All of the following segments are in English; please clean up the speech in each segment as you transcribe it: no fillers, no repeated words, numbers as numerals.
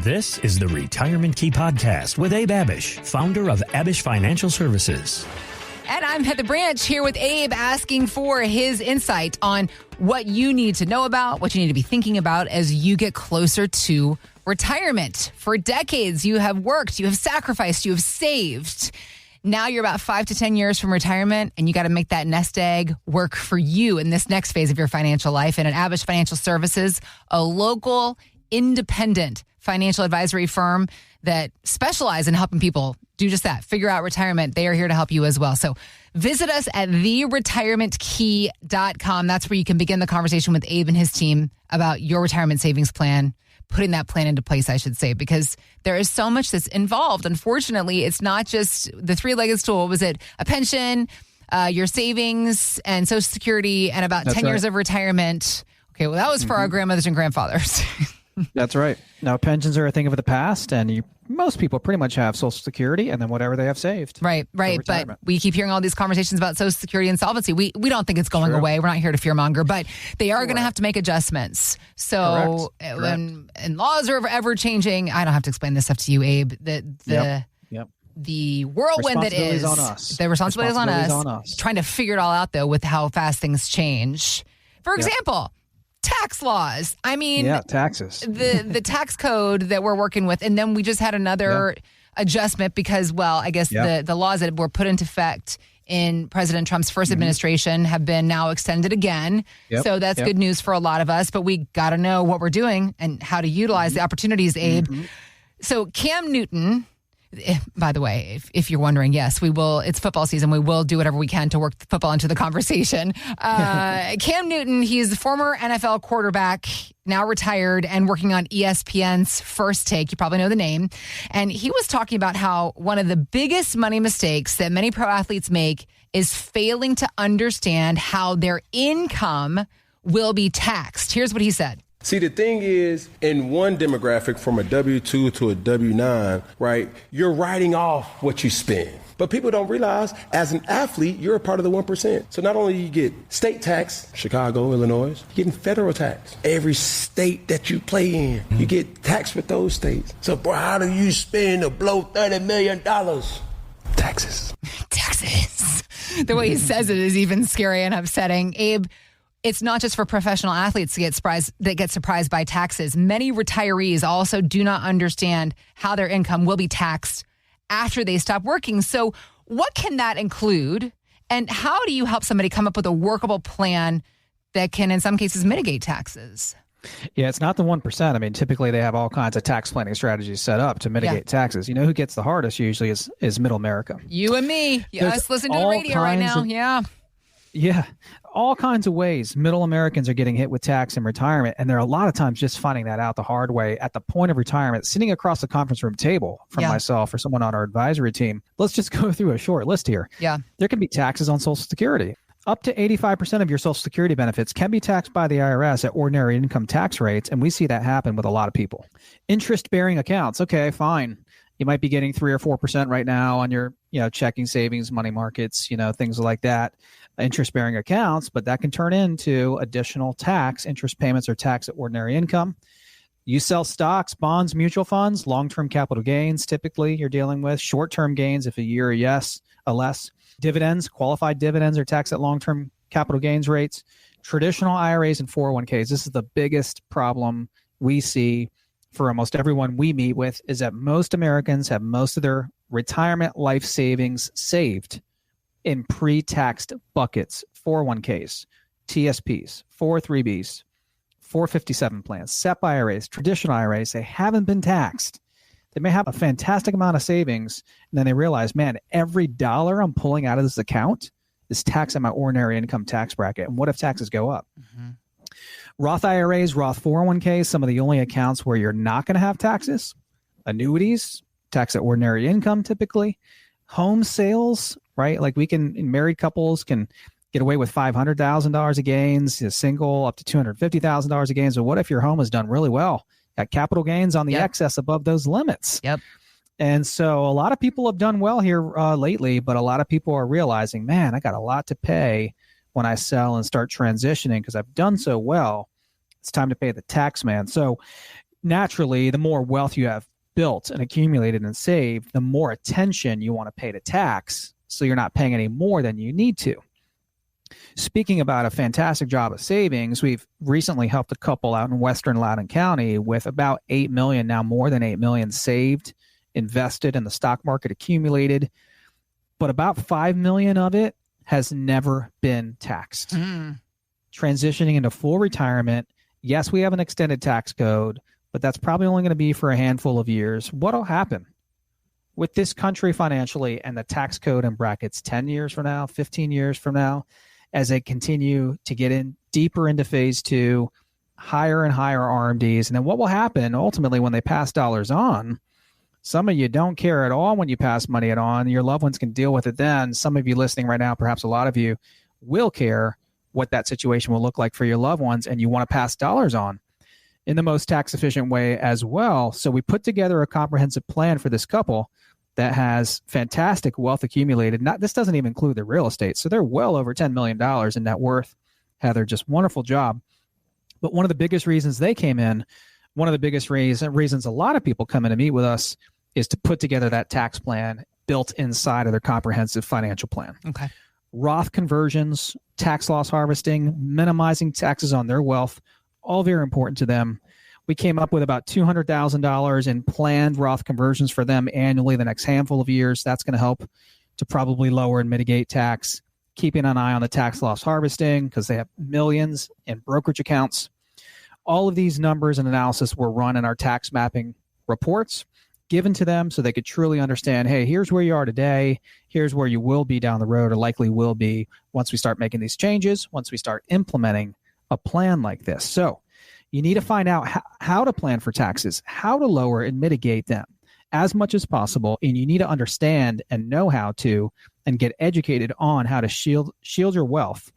This is the Retirement Key Podcast with Abe Abich, founder of Abich Financial Services. And I'm Heather Branch here with Abe, asking for his insight on what you need to know about, what you need to be thinking about as you get closer to retirement. For decades, you have worked, you have sacrificed, you have saved. Now you're about 5 to 10 years from retirement, and you got to make that nest egg work for you in this next phase of your financial life. And at Abich Financial Services, a local, independent financial advisory firm that specialize in helping people do just that, figure out retirement. They are here to help you as well. So visit us at theretirementkey.com. That's where you can begin the conversation with Abe and his team about your retirement savings plan, putting that plan into place, I should say, because there is so much that's involved. Unfortunately, it's not just the three-legged stool. Was it a pension, your savings, and Social Security, and about 10 years of retirement? Okay, well, that was for our grandmothers and grandfathers. That's right. Now, pensions are a thing of the past, and most people pretty much have Social Security and then whatever they have saved. Right. But we keep hearing all these conversations about Social Security and solvency. We don't think it's going away. We're not here to fearmonger, but they are going to have to make adjustments. So and laws are ever changing. I don't have to explain this stuff to you, Abe. The whirlwind that is on us. The responsibility is on us. Trying to figure it all out, though, with how fast things change. For example, tax laws. I mean, taxes. The tax code that we're working with. And then we just had another adjustment because, well, I guess the laws that were put into effect in President Trump's first administration have been now extended again. So that's good news for a lot of us. But we got to know what we're doing and how to utilize the opportunities, Abe. So Cam Newton, by the way, if you're wondering, yes, we will. It's football season. We will do whatever we can to work football into the conversation. Cam Newton, he's the former NFL quarterback, now retired and working on ESPN's First Take. You probably know the name. And he was talking about how one of the biggest money mistakes that many pro athletes make is failing to understand how their income will be taxed. Here's what he said. See, the thing is, in one demographic, from a W-2 to a W-9, right, you're writing off what you spend. But people don't realize, as an athlete, you're a part of the 1%. So not only you get state tax, Chicago, Illinois, you're getting federal tax. Every state that you play in, you get taxed with those states. So, bro, how do you spend to blow $30 million? Taxes. Taxes. The way he says it is even scary and upsetting. Abe, it's not just for professional athletes to get surprised by taxes. Many retirees also do not understand how their income will be taxed after they stop working. So what can that include? And how do you help somebody come up with a workable plan that can, in some cases, mitigate taxes? Yeah, it's not the 1%. I mean, typically they have all kinds of tax planning strategies set up to mitigate taxes. You know who gets the hardest usually is middle America. You and me. Us listening to the radio right now. Yeah, all kinds of ways middle Americans are getting hit with tax in retirement. And they're a lot of times just finding that out the hard way at the point of retirement, sitting across the conference room table from myself or someone on our advisory team. Let's just go through a short list here. Yeah. There can be taxes on Social Security. Up to 85% of your Social Security benefits can be taxed by the IRS at ordinary income tax rates. And we see that happen with a lot of people. Interest-bearing accounts. Okay, fine. You might be getting 3 or 4% right now on your, checking, savings, money markets, things like that. Interest-bearing accounts, but that can turn into additional tax. Interest payments are taxed at ordinary income. You sell stocks, bonds, mutual funds, long-term capital gains, typically you're dealing with. Short-term gains, if a year or less. Dividends, qualified dividends are taxed at long-term capital gains rates. Traditional IRAs and 401ks, this is the biggest problem we see for almost everyone we meet with, is that most Americans have most of their retirement life savings saved in pre-taxed buckets, 401ks, TSPs, 403bs, 457 plans, SEP IRAs, traditional IRAs. They haven't been taxed. They may have a fantastic amount of savings, and then they realize, man, every dollar I'm pulling out of this account is taxed at my ordinary income tax bracket. And what if taxes go up? Roth IRAs, Roth 401ks, some of the only accounts where you're not going to have taxes. Annuities, tax at ordinary income typically. Home sales, right? Like married couples can get away with $500,000 of gains, a single up to $250,000 of gains. But what if your home has done really well? Got capital gains on the excess above those limits. And so a lot of people have done well here lately, but a lot of people are realizing, man, I got a lot to pay when I sell and start transitioning because I've done so well. It's time to pay the tax man. So naturally, the more wealth you have built and accumulated and saved, the more attention you want to pay to tax, so you're not paying any more than you need to. Speaking about a fantastic job of savings, we've recently helped a couple out in Western Loudoun County with about $8 million, now more than $8 million saved, invested in the stock market, accumulated, but about $5 million of it has never been taxed. Transitioning into full retirement, yes, we have an extended tax code, but that's probably only going to be for a handful of years. What'll happen with this country financially and the tax code and brackets 10 years from now, 15 years from now, as they continue to get in deeper into phase two, higher and higher RMDs? And then what will happen ultimately when they pass dollars on? Some of you don't care at all when you pass money on. Your loved ones can deal with it then. Some of you listening right now, perhaps a lot of you, will care what that situation will look like for your loved ones, and you want to pass dollars on in the most tax efficient way as well. So we put together a comprehensive plan for this couple that has fantastic wealth accumulated. This doesn't even include the real estate. So they're well over $10 million in net worth. Heather, just wonderful job. But one of the biggest reasons they came in, one of the biggest reasons a lot of people come in to meet with us, is to put together that tax plan built inside of their comprehensive financial plan. Okay. Roth conversions, tax loss harvesting, minimizing taxes on their wealth, all very important to them. We came up with about $200,000 in planned Roth conversions for them annually the next handful of years. That's going to help to probably lower and mitigate tax. Keeping an eye on the tax loss harvesting because they have millions in brokerage accounts. All of these numbers and analysis were run in our tax mapping reports given to them so they could truly understand, hey, here's where you are today. Here's where you will be down the road, or likely will be once we start making these changes, once we start implementing a plan like this. So you need to find out how to plan for taxes, how to lower and mitigate them as much as possible. And you need to understand and know how to and get educated on how to shield your wealth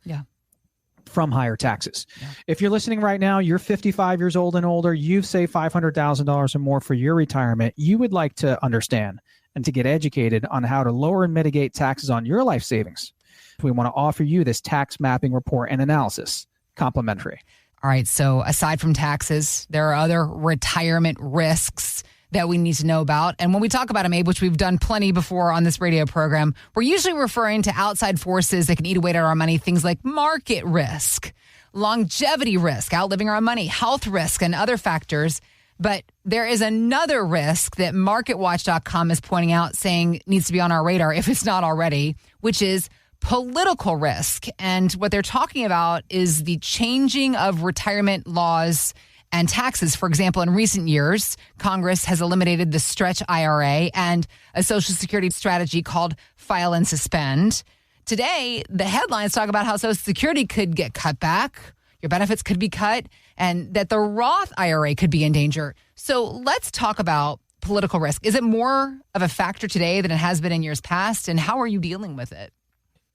from higher taxes. Yeah. If you're listening right now, you're 55 years old and older, you've saved $500,000 or more for your retirement, you would like to understand and to get educated on how to lower and mitigate taxes on your life savings. We want to offer you this tax mapping report and analysis, complimentary. All right. So aside from taxes, there are other retirement risks that we need to know about. And when we talk about them, Abe, which we've done plenty before on this radio program, we're usually referring to outside forces that can eat away at our money, things like market risk, longevity risk, outliving our money, health risk, and other factors. But there is another risk that MarketWatch.com is pointing out, saying needs to be on our radar if it's not already, which is political risk. And what they're talking about is the changing of retirement laws and taxes. For example, in recent years, Congress has eliminated the stretch IRA and a Social Security strategy called file and suspend. Today, the headlines talk about how Social Security could get cut back, your benefits could be cut, and that the Roth IRA could be in danger. So let's talk about political risk. Is it more of a factor today than it has been in years past? And how are you dealing with it?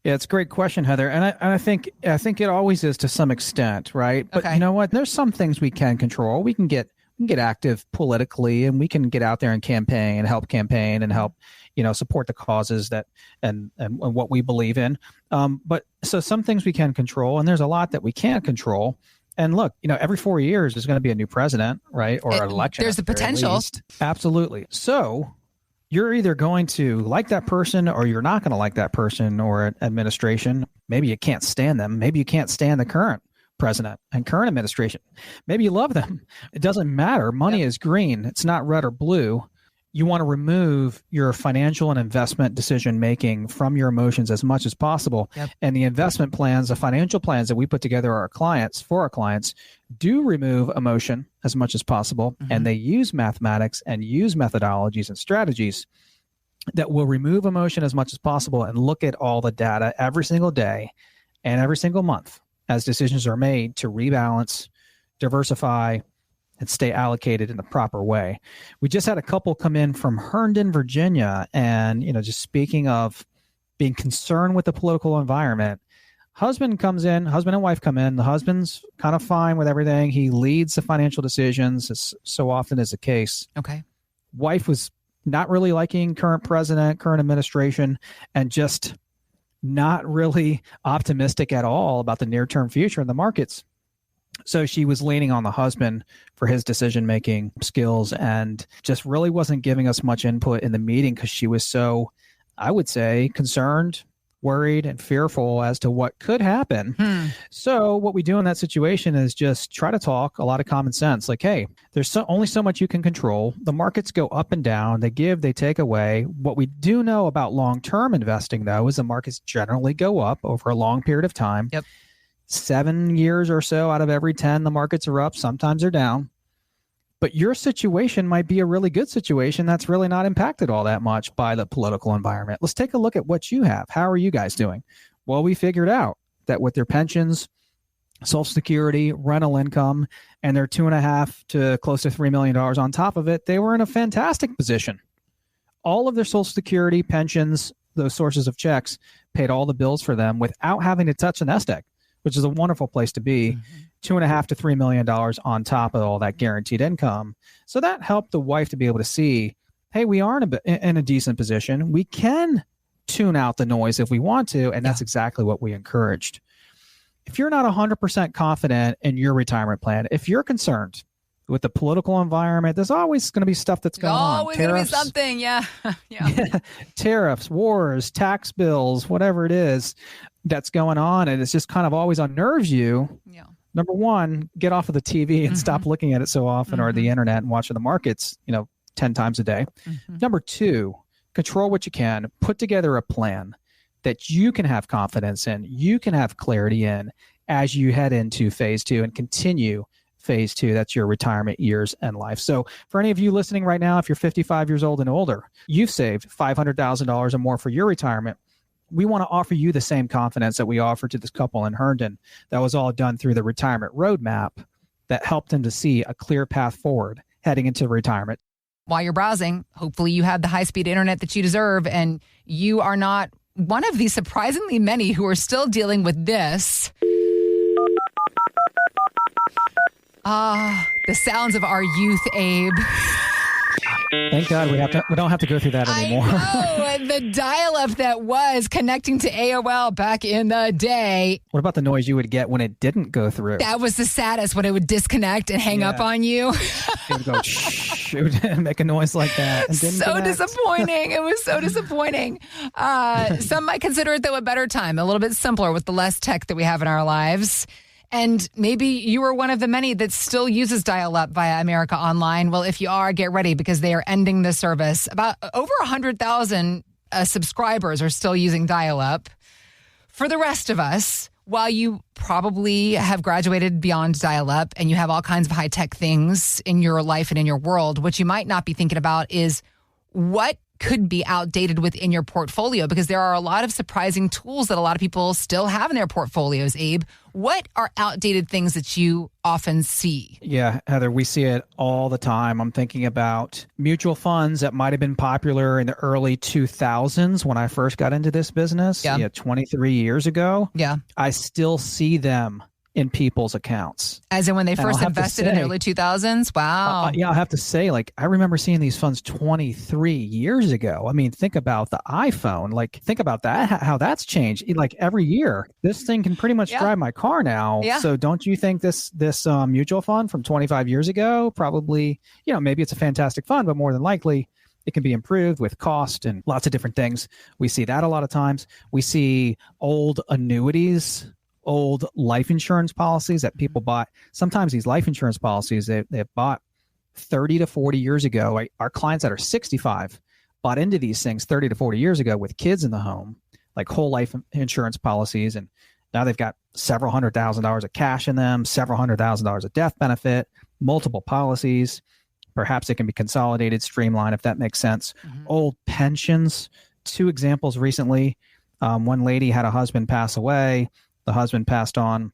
Yeah, it's a great question, Heather. And I think it always is to some extent, right? But You know what? There's some things we can control. We can get active politically, and we can get out there and campaign and help support the causes that and what we believe in. But so some things we can control, and there's a lot that we can't control. And look, every 4 years there's going to be a new president, right? Or an election. There's the potential. Absolutely. So you're either going to like that person or you're not going to like that person or administration. Maybe you can't stand them. Maybe you can't stand the current president and current administration. Maybe you love them. It doesn't matter. Money is green. It's not red or blue. You want to remove your financial and investment decision making from your emotions as much as possible. Yep. And the investment plans, the financial plans that we put together for our clients do remove emotion as much as possible. Mm-hmm. And they use mathematics and use methodologies and strategies that will remove emotion as much as possible and look at all the data every single day and every single month as decisions are made to rebalance, diversify, and stay allocated in the proper way. We just had a couple come in from Herndon, Virginia, and just speaking of being concerned with the political environment, husband and wife come in. The husband's kind of fine with everything. He leads the financial decisions, as so often is the case. Okay. Wife was not really liking current president, current administration, and just not really optimistic at all about the near-term future in the markets. So she was leaning on the husband for his decision-making skills and just really wasn't giving us much input in the meeting because she was so, I would say, concerned, worried, and fearful as to what could happen. So what we do in that situation is just try to talk a lot of common sense. Like, hey, there's only so much you can control. The markets go up and down. They give, they take away. What we do know about long-term investing, though, is the markets generally go up over a long period of time. Yep. 7 years or so out of every 10, the markets are up. Sometimes they're down. But your situation might be a really good situation that's really not impacted all that much by the political environment. Let's take a look at what you have. How are you guys doing? Well, we figured out that with their pensions, Social Security, rental income, and their $2.5 to close to $3 million on top of it, they were in a fantastic position. All of their Social Security, pensions, those sources of checks, paid all the bills for them without having to touch a nest egg, which is a wonderful place to be. $2.5 to $3 million on top of all that guaranteed income. So that helped the wife to be able to see, hey, we are in a decent position. We can tune out the noise if we want to, and that's exactly what we encouraged. If you're not 100% confident in your retirement plan, if you're concerned with the political environment, there's always going to be stuff that's going on. Always going to be something, yeah. Tariffs, wars, tax bills, whatever it is that's going on, and it's just kind of always unnerves you. Yeah. Number one, get off of the TV and stop looking at it so often, or the internet, and watching the markets, 10 times a day. Number two, control what you can. Put together a plan that you can have confidence in, you can have clarity in as you head into phase two and continue phase two. That's your retirement years and life. So for any of you listening right now, if you're 55 years old and older, you've saved $500,000 or more for your retirement. We want to offer you the same confidence that we offered to this couple in Herndon. That was all done through the retirement roadmap that helped them to see a clear path forward heading into retirement. While you're browsing, hopefully you have the high-speed internet that you deserve, and you are not one of the surprisingly many who are still dealing with this. The sounds of our youth, Abe. Thank God we don't have to go through that anymore. I know, the dial-up that was connecting to AOL back in the day. What about the noise you would get when it didn't go through? That was the saddest, when it would disconnect and hang up on you. It would go shh, it would make a noise like that. And didn't so connect. Disappointing. It was so disappointing. Some might consider it, though, a better time, a little bit simpler with the less tech that we have in our lives. And maybe you are one of the many that still uses dial-up via America Online. Well, if you are, get ready, because they are ending the service. About over 100,000 subscribers are still using dial-up. For the rest of us, while you probably have graduated beyond dial-up and you have all kinds of high-tech things in your life and in your world, what you might not be thinking about is what could be outdated within your portfolio, because there are a lot of surprising tools that a lot of people still have in their portfolios. Abe, what are outdated things that you often see? Yeah, Heather, we see it all the time. I'm thinking about mutual funds that might have been popular in the early 2000s when I first got into this business, 23 years ago. Yeah. I still see them in people's accounts. As in when they first invested in the early 2000s? Wow. I'll have to say, I remember seeing these funds 23 years ago. I mean, think about the iPhone. Think about that, how that's changed. Every year, this thing can pretty much drive my car now. Yeah. So don't you think this mutual fund from 25 years ago, probably, maybe it's a fantastic fund, but more than likely, it can be improved with cost and lots of different things. We see that a lot of times. We see old annuities, old life insurance policies that people bought. Sometimes these life insurance policies they've bought 30 to 40 years ago. Our clients that are 65 bought into these things 30 to 40 years ago with kids in the home, like whole life insurance policies. And now they've got several $100,000 of cash in them, several $100,000 of death benefit, multiple policies. Perhaps it can be consolidated, streamlined, if that makes sense. Old pensions. 2 examples recently. One lady had a husband pass away. The husband passed on,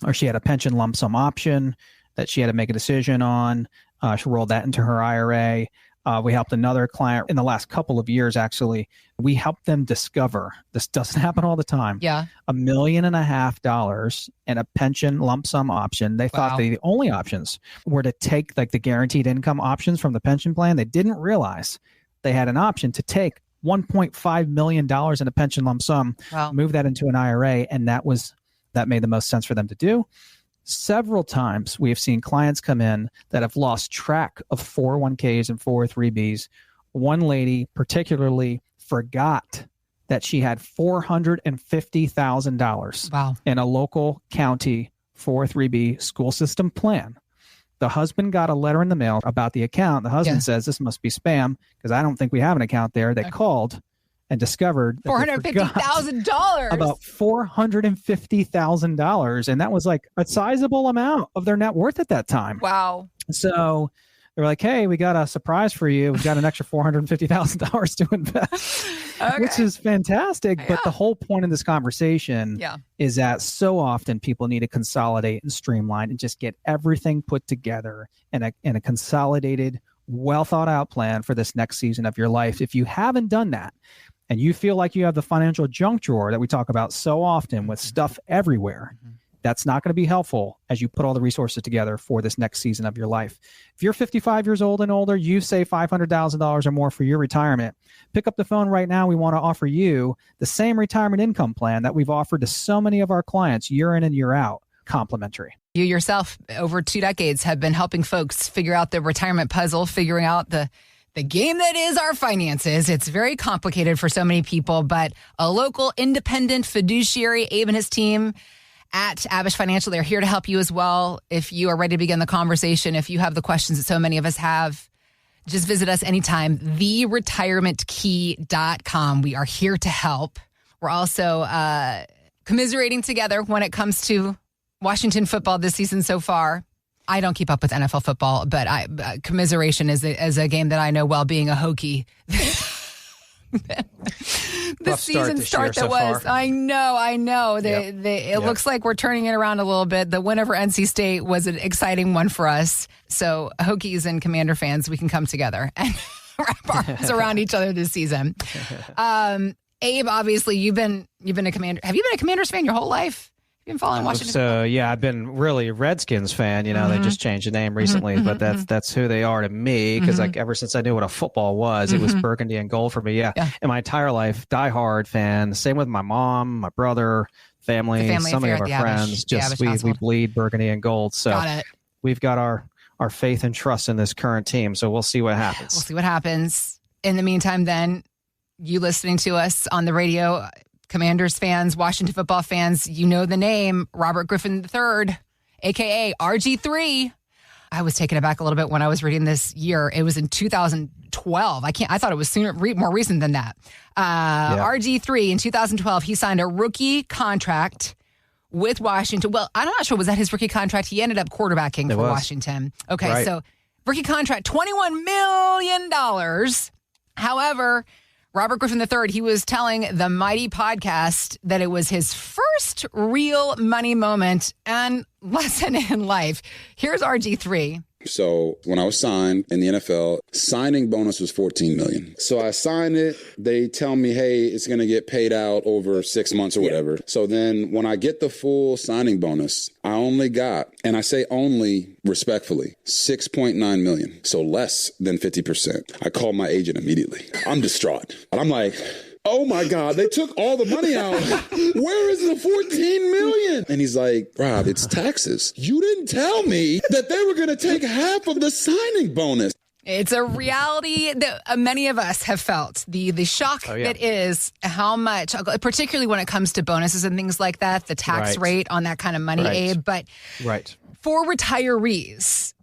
or she had a pension lump sum option that she had to make a decision on. She rolled that into her IRA. We helped another client in the last couple of years, actually. We helped them discover, this doesn't happen all the time, $1.5 million in a pension lump sum option. They thought the only options were to take the guaranteed income options from the pension plan. They didn't realize they had an option to take $1.5 million in a pension lump sum, move that into an IRA, and that made the most sense for them to do. Several times we have seen clients come in that have lost track of 401ks and 403bs. One lady particularly forgot that she had $450,000 in a local county 403b school system plan. The husband got a letter in the mail about the account. The husband says, this must be spam because I don't think we have an account there. They called and discovered that $450,000 about $450,000. And that was like a sizable amount of their net worth at that time. Wow. So they're like, hey, we got a surprise for you. We've got an extra $450,000 to invest, which is fantastic. Yeah. But the whole point of this conversation is that so often people need to consolidate and streamline and just get everything put together in a consolidated, well thought out plan for this next season of your life. If you haven't done that and you feel like you have the financial junk drawer that we talk about so often with stuff everywhere, that's not going to be helpful as you put all the resources together for this next season of your life. If you're 55 years old and older, you save $500,000 or more for your retirement. Pick up the phone right now. We want to offer you the same retirement income plan that we've offered to so many of our clients year in and year out, complimentary. You yourself, over 2 decades, have been helping folks figure out the retirement puzzle, figuring out the game that is our finances. It's very complicated for so many people, but a local independent fiduciary, Abe and his team at Abish Financial, they're here to help you as well. If you are ready to begin the conversation, if you have the questions that so many of us have, just visit us anytime, theretirementkey.com. We are here to help. We're also commiserating together when it comes to Washington football this season so far. I don't keep up with NFL football, but commiseration is a game that I know well, being a Hokie. The season start that was. I know. It looks like we're turning it around a little bit. The win over NC State was an exciting one for us. So Hokies and Commander fans, we can come together and wrap our arms around each other this season. Abe, obviously, you've been a Commander. Have you been a Commanders fan your whole life? You've been following Washington? So I've been really a Redskins fan. They just changed the name recently, but that's who they are to me. Because like ever since I knew what a football was, it was burgundy and gold for me. Yeah. And my entire life, diehard fan. Same with my mom, my brother, family so many of our friends. We bleed burgundy and gold. So we've got our faith and trust in this current team. So we'll see what happens. We'll see what happens. In the meantime, then, you listening to us on the radio, Commanders fans, Washington football fans, you know the name, Robert Griffin III, a.k.a. RG3. I was taken aback a little bit when I was reading this year. It was in 2012. I thought it was more recent than that. RG3 in 2012, he signed a rookie contract with Washington. Well, I'm not sure. Was that his rookie contract? He ended up quarterbacking for Washington. Okay, right. So rookie contract, $21 million. However, Robert Griffin III, he was telling the Mighty podcast that it was his first real money moment and lesson in life. Here's RG3. So when I was signed in the NFL, signing bonus was $14 million. So I signed it. They tell me, hey, it's going to get paid out over 6 months or whatever. So then when I get the full signing bonus, I only got, and I say only respectfully, $6.9 million. So less than 50%. I called my agent immediately. I'm distraught. And I'm like, oh my God, they took all the money out. Where is the $14 million? And he's like, Rob, it's taxes. You didn't tell me that they were going to take half of the signing bonus. It's a reality that many of us have felt. The shock that is how much, particularly when it comes to bonuses and things like that, the tax rate on that kind of money, Abe. But for retirees,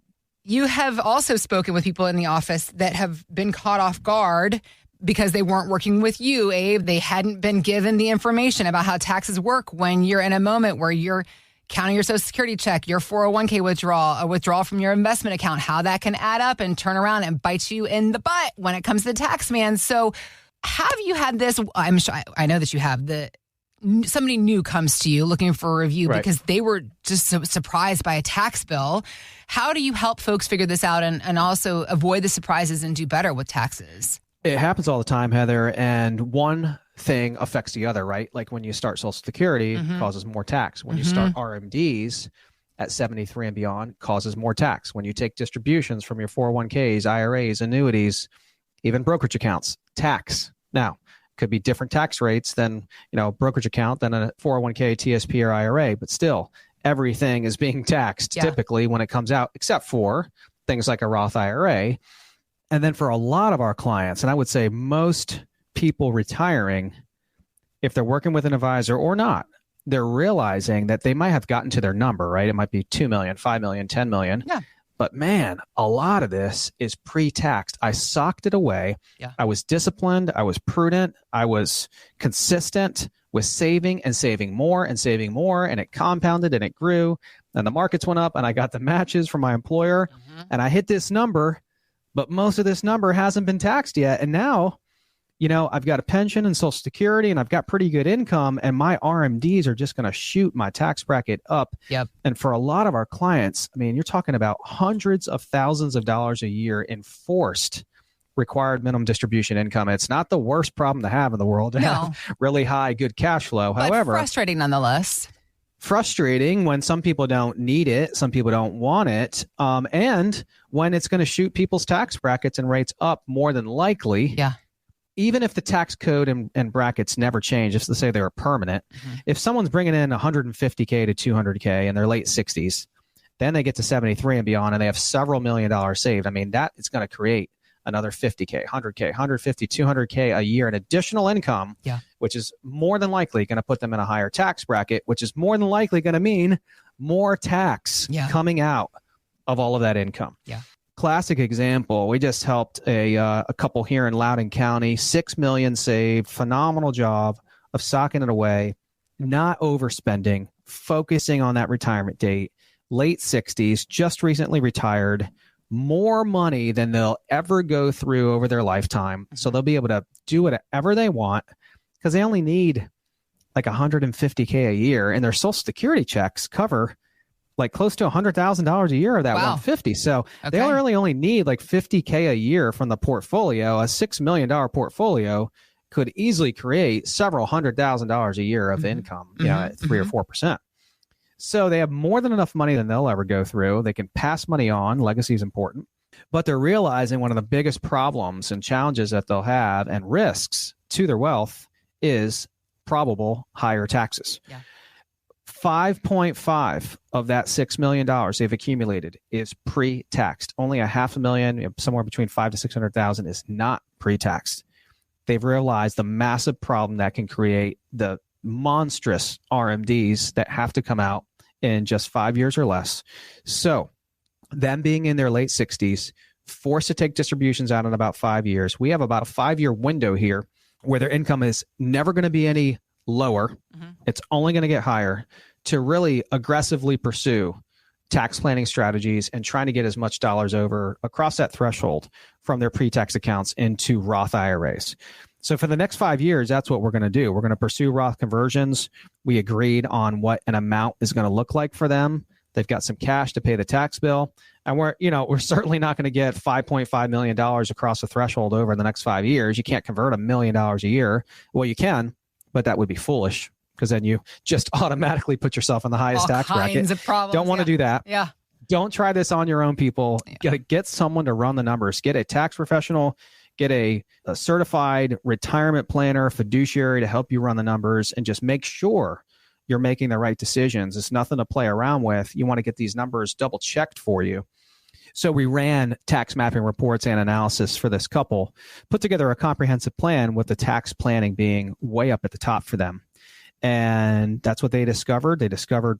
you have also spoken with people in the office that have been caught off guard because they weren't working with you, Abe. They hadn't been given the information about how taxes work when you're in a moment where you're counting your Social Security check, your 401k withdrawal, a withdrawal from your investment account, how that can add up and turn around and bite you in the butt when it comes to the tax man. So have you had this? I'm sure, I know that you have. Somebody new comes to you looking for a review because they were just so surprised by a tax bill. How do you help folks figure this out and also avoid the surprises and do better with taxes? It happens all the time, Heather, and one thing affects the other, right? Like when you start Social Security, it causes more tax. When you start RMDs at 73 and beyond, causes more tax. When you take distributions from your 401ks, IRAs, annuities, even brokerage accounts, tax. Now, could be different tax rates than, brokerage account than a 401k, TSP, or IRA, but still, everything is being taxed typically when it comes out, except for things like a Roth IRA. And then for a lot of our clients, and I would say most people retiring, if they're working with an advisor or not, they're realizing that they might have gotten to their number, right? It might be 2 million, 5 million, 10 million. Yeah. But man, a lot of this is pre-taxed. I socked it away. Yeah. I was disciplined. I was prudent. I was consistent with saving and saving more and saving more. And it compounded and it grew. And the markets went up and I got the matches from my employer. And I hit this number, but most of this number hasn't been taxed yet. And now, I've got a pension and Social Security and I've got pretty good income and my RMDs are just going to shoot my tax bracket up. Yep. And for a lot of our clients, I mean, you're talking about hundreds of thousands of dollars a year in forced required minimum distribution income. It's not the worst problem to have in the world to have really high, good cash flow. But however, frustrating nonetheless. Frustrating when some people don't need it, some people don't want it, and when it's going to shoot people's tax brackets and rates up more than likely. Yeah. Even if the tax code and brackets never change, just to say they were permanent, if someone's bringing in 150K to 200K in their late 60s, then they get to 73 and beyond, and they have several $1 million saved. I mean, that is going to create another 50K, 100K, 150, 200K a year in additional income, which is more than likely going to put them in a higher tax bracket, which is more than likely going to mean more tax coming out of all of that income. Yeah. Classic example. We just helped a couple here in Loudoun County, $6 million saved, phenomenal job of socking it away, not overspending, focusing on that retirement date, late 60s, just recently retired, more money than they'll ever go through over their lifetime. So they'll be able to do whatever they want because they only need like $150K a year, and their Social Security checks cover like close to $100,000 a year of that 150. So they really only need like $50K a year from the portfolio. A $6 million portfolio could easily create several $100,000 a year of income, at 3 or 4%. So they have more than enough money than they'll ever go through. They can pass money on. Legacy is important, but they're realizing one of the biggest problems and challenges that they'll have and risks to their wealth is probable higher taxes. 5.5 of that $6 million they've accumulated is pre-taxed. Only $500,000, somewhere between 500,000 to 600,000, is not pre-taxed. They've realized the massive problem that can create the monstrous RMDs that have to come out in just 5 years or less. So, them being in their late 60s, forced to take distributions out in about 5 years. We have about a 5-year window here where their income is never going to be any lower. It's only going to get higher, to really aggressively pursue tax planning strategies and trying to get as much dollars over across that threshold from their pre-tax accounts into Roth IRAs. So for the next 5 years, that's what we're going to do. We're going to pursue Roth conversions. We agreed on what an amount is going to look like for them. They've got some cash to pay the tax bill. And we're certainly not going to get $5.5 million across the threshold over the next 5 years. You can't convert $1 million a year. Well, you can, but that would be foolish, because then you just automatically put yourself in the highest tax bracket. Of problems. Don't want to do that. Yeah. Don't try this on your own, people. Get someone to run the numbers. Get a tax professional. Get a certified retirement planner, fiduciary to help you run the numbers, and just make sure you're making the right decisions. It's nothing to play around with. You want to get these numbers double checked for you. So we ran tax mapping reports and analysis for this couple, put together a comprehensive plan with the tax planning being way up at the top for them. And that's what they discovered. They discovered,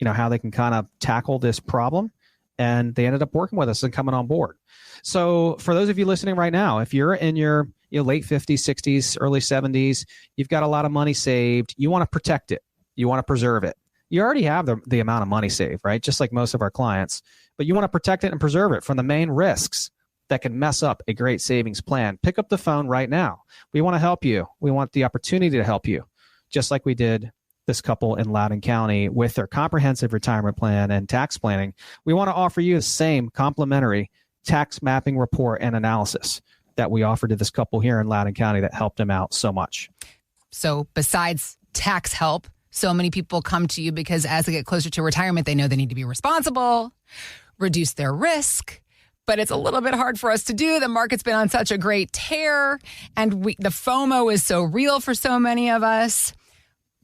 how they can kind of tackle this problem. And they ended up working with us and coming on board. So for those of you listening right now, if you're in your late 50s, 60s, early 70s, you've got a lot of money saved, you want to protect it. You want to preserve it. You already have the amount of money saved, right? Just like most of our clients. But you want to protect it and preserve it from the main risks that can mess up a great savings plan. Pick up the phone right now. We want to help you. We want the opportunity to help you, just like we did this couple in Loudoun County with their comprehensive retirement plan and tax planning. We want to offer you the same complimentary tax mapping report and analysis that we offered to this couple here in Loudoun County that helped them out so much. So besides tax help, so many people come to you because as they get closer to retirement, they know they need to be responsible, reduce their risk. But it's a little bit hard for us to do. The market's been on such a great tear, and the FOMO is so real for so many of us.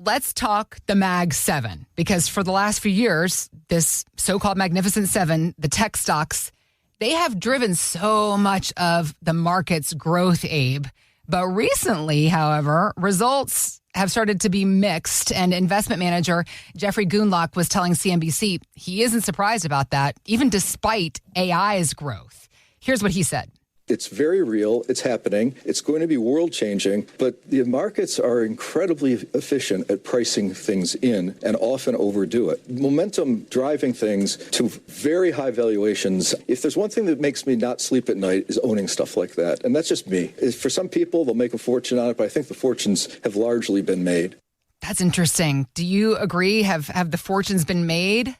let's talk the Mag 7, because for the last few years, this so-called Magnificent Seven, the tech stocks, they have driven so much of the market's growth, Abe. But recently, however, results have started to be mixed, and investment manager Jeffrey Gundlach was telling CNBC he isn't surprised about that, even despite AI's growth. Here's what he said. It's very real. It's happening. It's going to be world-changing, but the markets are incredibly efficient at pricing things in and often overdo it. Momentum driving things to very high valuations. If there's one thing that makes me not sleep at night is owning stuff like that, and that's just me. For some people, they'll make a fortune on it, but I think the fortunes have largely been made. That's interesting. Do you agree? Have the fortunes been made?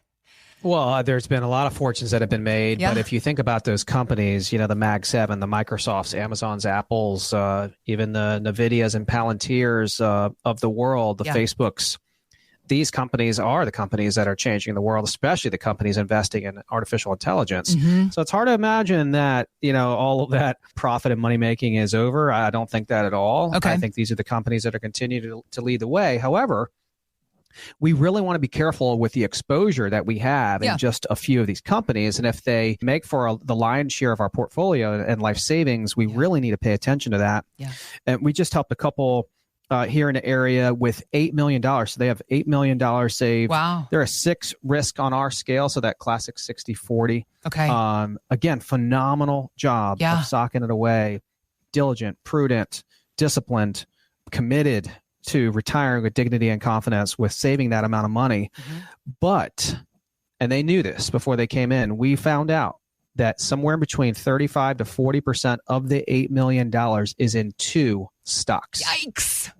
Well, there's been a lot of fortunes that have been made, Yeah. but if you think about those companies, the Mag 7, the Microsofts, Amazons, Apples, even the NVIDIAs and Palantirs of the world, the Facebooks, these companies are the companies that are changing the world, especially the companies investing in artificial intelligence. Mm-hmm. So it's hard to imagine that, all of that profit and money making is over. I don't think that at all. Okay. I think these are the companies that are continuing to lead the way. However, we really want to be careful with the exposure that we have in just a few of these companies. And if they make for the lion's share of our portfolio and life savings, we really need to pay attention to that. Yeah. And we just helped a couple here in the area with $8 million. So they have $8 million saved. Wow. They're a 6 risk on our scale. So that classic 60-40. Okay. Again, phenomenal job of socking it away. Diligent, prudent, disciplined, committed to retiring with dignity and confidence with saving that amount of money. Mm-hmm. But, and they knew this before they came in, we found out that somewhere between 35 to 40% of the $8 million is in 2 stocks. Yikes.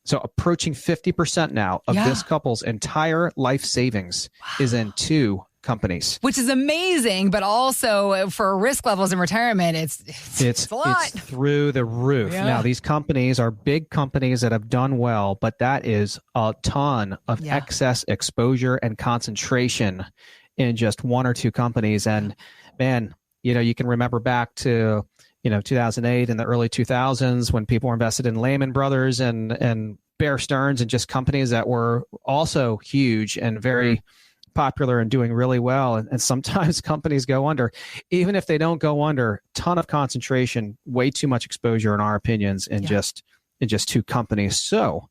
So approaching 50% now of this couple's entire life savings is in 2 companies. Which is amazing, but also for risk levels in retirement, it's a lot. It's through the roof. Yeah. Now, these companies are big companies that have done well, but that is a ton of excess exposure and concentration in just 1 or 2 companies. And man, you can remember back to 2008 and the early 2000s when people were invested in Lehman Brothers and Bear Stearns and just companies that were also huge and very popular and doing really well. And sometimes companies go under. Even if they don't go under, ton of concentration, way too much exposure in our opinions in just 2 companies. So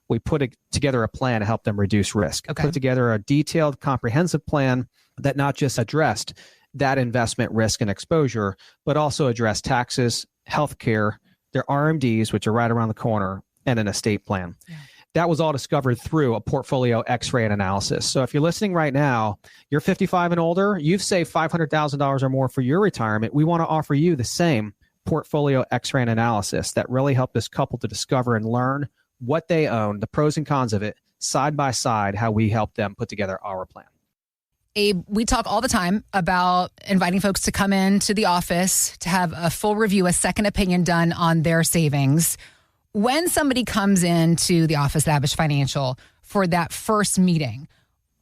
we put together a plan to help them reduce risk. Put together a detailed, comprehensive plan that not just addressed that investment risk and exposure, but also addressed taxes, healthcare, their RMDs, which are right around the corner, and an estate plan. Yeah. That was all discovered through a portfolio X-ray and analysis. So if you're listening right now, you're 55 and older, you've saved $500,000 or more for your retirement. We want to offer you the same portfolio X-ray and analysis that really helped this couple to discover and learn what they own, the pros and cons of it, side by side, how we help them put together our plan. Abe, we talk all the time about inviting folks to come into the office to have a full review, a second opinion done on their savings. When somebody comes into the office at Abish Financial for that first meeting,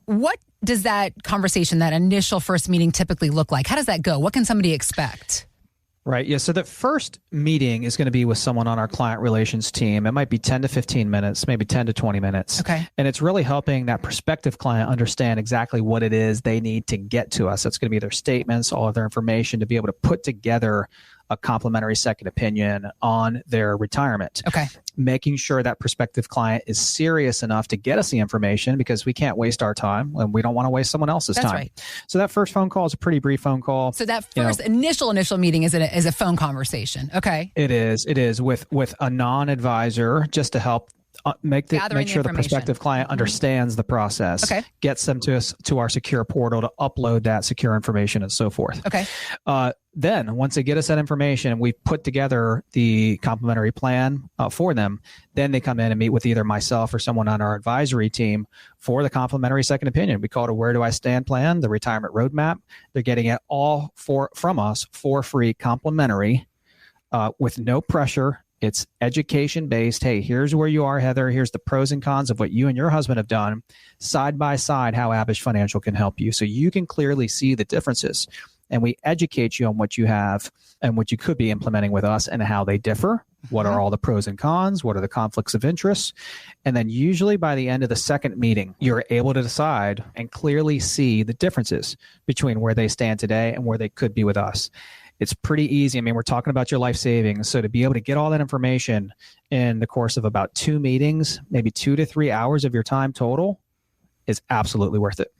what does that conversation, that initial first meeting typically look like? How does that go? What can somebody expect? Right. Yeah. So the first meeting is going to be with someone on our client relations team. It might be 10 to 15 minutes, maybe 10 to 20 minutes. Okay. And it's really helping that prospective client understand exactly what it is they need to get to us. It's going to be their statements, all of their information to be able to put together a complimentary second opinion on their retirement. Okay. Making sure that prospective client is serious enough to get us the information because we can't waste our time and we don't want to waste someone else's time. Right. So that first phone call is a pretty brief phone call. So that first initial meeting is a phone conversation. Okay. It is with a non-advisor just to help make sure the prospective client understands the process, gets them to our secure portal to upload that secure information and so forth. Okay. Then once they get us that information, we put together the complimentary plan for them. Then they come in and meet with either myself or someone on our advisory team for the complimentary second opinion. We call it a Where Do I Stand plan, the retirement roadmap. They're getting it all from us for free, complimentary, with no pressure. It's education based. Hey, here's where you are, Heather. Here's the pros and cons of what you and your husband have done, side by side, how Abish Financial can help you. So you can clearly see the differences. And we educate you on what you have and what you could be implementing with us and how they differ. What are all the pros and cons? What are the conflicts of interest? And then usually by the end of the second meeting, you're able to decide and clearly see the differences between where they stand today and where they could be with us. It's pretty easy. I mean, we're talking about your life savings. So to be able to get all that information in the course of about 2 meetings, maybe 2 to 3 hours of your time total, is absolutely worth it.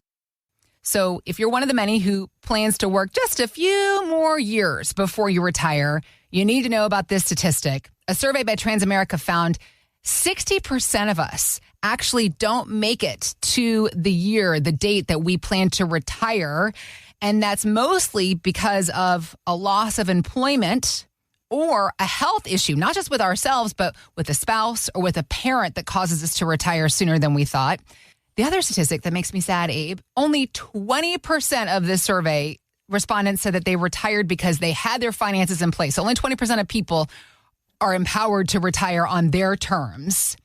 So if you're one of the many who plans to work just a few more years before you retire, you need to know about this statistic. A survey by Transamerica found 60% of us actually don't make it to the date that we plan to retire. And that's mostly because of a loss of employment or a health issue, not just with ourselves, but with a spouse or with a parent that causes us to retire sooner than we thought. The other statistic that makes me sad, Abe, only 20% of this survey respondents said that they retired because they had their finances in place. So only 20% of people are empowered to retire on their terms.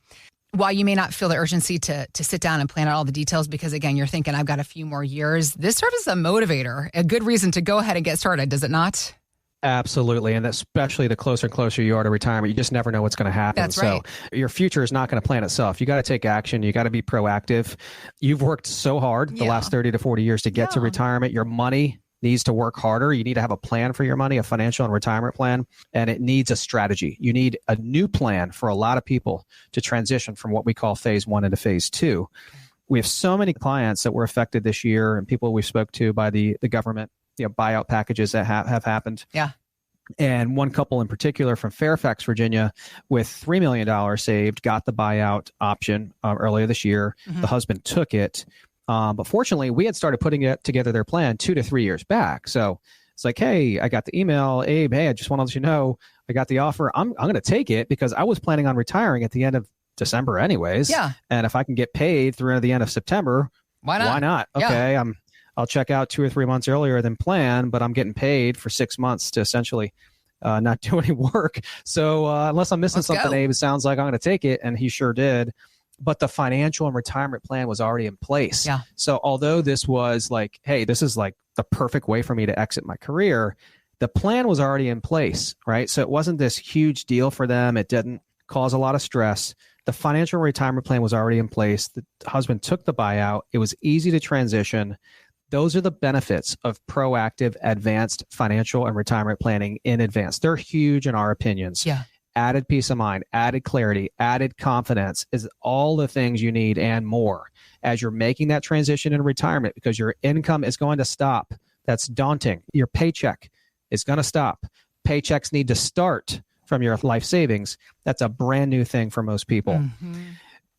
While you may not feel the urgency to sit down and plan out all the details because, again, you're thinking, I've got a few more years, this serves as a motivator, a good reason to go ahead and get started, does it not? Absolutely. And especially the closer and closer you are to retirement, you just never know what's going to happen. That's right. So your future is not going to plan itself. You got to take action. You got to be proactive. You've worked so hard the last 30 to 40 years to get to retirement. Your money needs to work harder. You need to have a plan for your money, a financial and retirement plan, and it needs a strategy. You need a new plan for a lot of people to transition from what we call phase 1 into phase 2. We have so many clients that were affected this year and people we spoke to by the government, buyout packages that have happened. Yeah. And one couple in particular from Fairfax, Virginia, with $3 million saved, got the buyout option earlier this year. Mm-hmm. The husband took it. But fortunately, we had started putting together their plan 2 to 3 years back. So it's like, hey, I got the email. Abe, hey, I just want to let you know I got the offer. I'm going to take it because I was planning on retiring at the end of December anyways. Yeah. And if I can get paid through the end of September, why not? Okay, yeah. I'll check out 2 or 3 months earlier than planned, but I'm getting paid for 6 months to essentially not do any work. So unless I'm missing something, Abe, it sounds like I'm going to take it. And he sure did. But the financial and retirement plan was already in place. Yeah. So although this was like, hey, this is like the perfect way for me to exit my career, the plan was already in place, right? So it wasn't this huge deal for them. It didn't cause a lot of stress. The financial and retirement plan was already in place. The husband took the buyout. It was easy to transition. Those are the benefits of proactive, advanced financial and retirement planning in advance. They're huge in our opinions. Yeah. Added peace of mind, added clarity, added confidence is all the things you need and more as you're making that transition in retirement because your income is going to stop. That's daunting. Your paycheck is going to stop. Paychecks need to start from your life savings. That's a brand new thing for most people. Mm-hmm.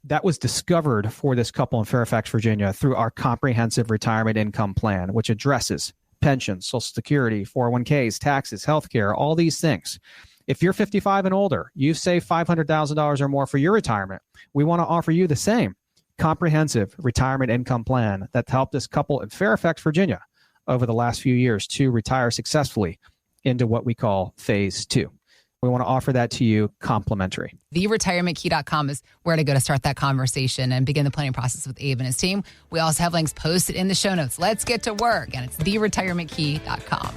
That was discovered for this couple in Fairfax, Virginia through our comprehensive retirement income plan, which addresses pensions, Social Security, 401ks, taxes, healthcare, all these things. If you're 55 and older, you've saved $500,000 or more for your retirement, we want to offer you the same comprehensive retirement income plan that helped this couple in Fairfax, Virginia over the last few years to retire successfully into what we call phase 2. We want to offer that to you complimentary. TheRetirementKey.com is where to go to start that conversation and begin the planning process with Abe and his team. We also have links posted in the show notes. Let's get to work. And it's TheRetirementKey.com.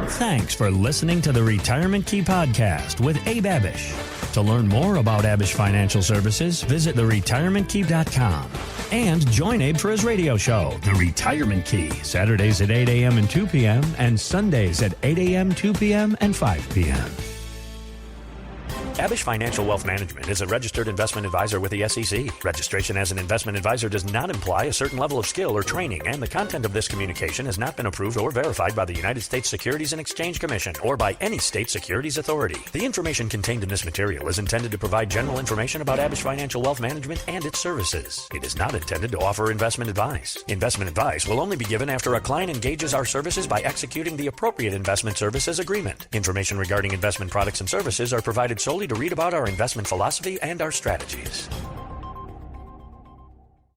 Thanks for listening to the Retirement Key Podcast with Abe Abich. To learn more about Abich Financial Services, visit theretirementkey.com. And join Abe for his radio show, The Retirement Key, Saturdays at 8 a.m. and 2 p.m. and Sundays at 8 a.m., 2 p.m., and 5 p.m. Abich Financial Wealth Management is a registered investment advisor with the SEC. Registration as an investment advisor does not imply a certain level of skill or training, and the content of this communication has not been approved or verified by the United States Securities and Exchange Commission or by any state securities authority. The information contained in this material is intended to provide general information about Abich Financial Wealth Management and its services. It is not intended to offer investment advice. Investment advice will only be given after a client engages our services by executing the appropriate investment services agreement. Information regarding investment products and services are provided solely to read about our investment philosophy and our strategies.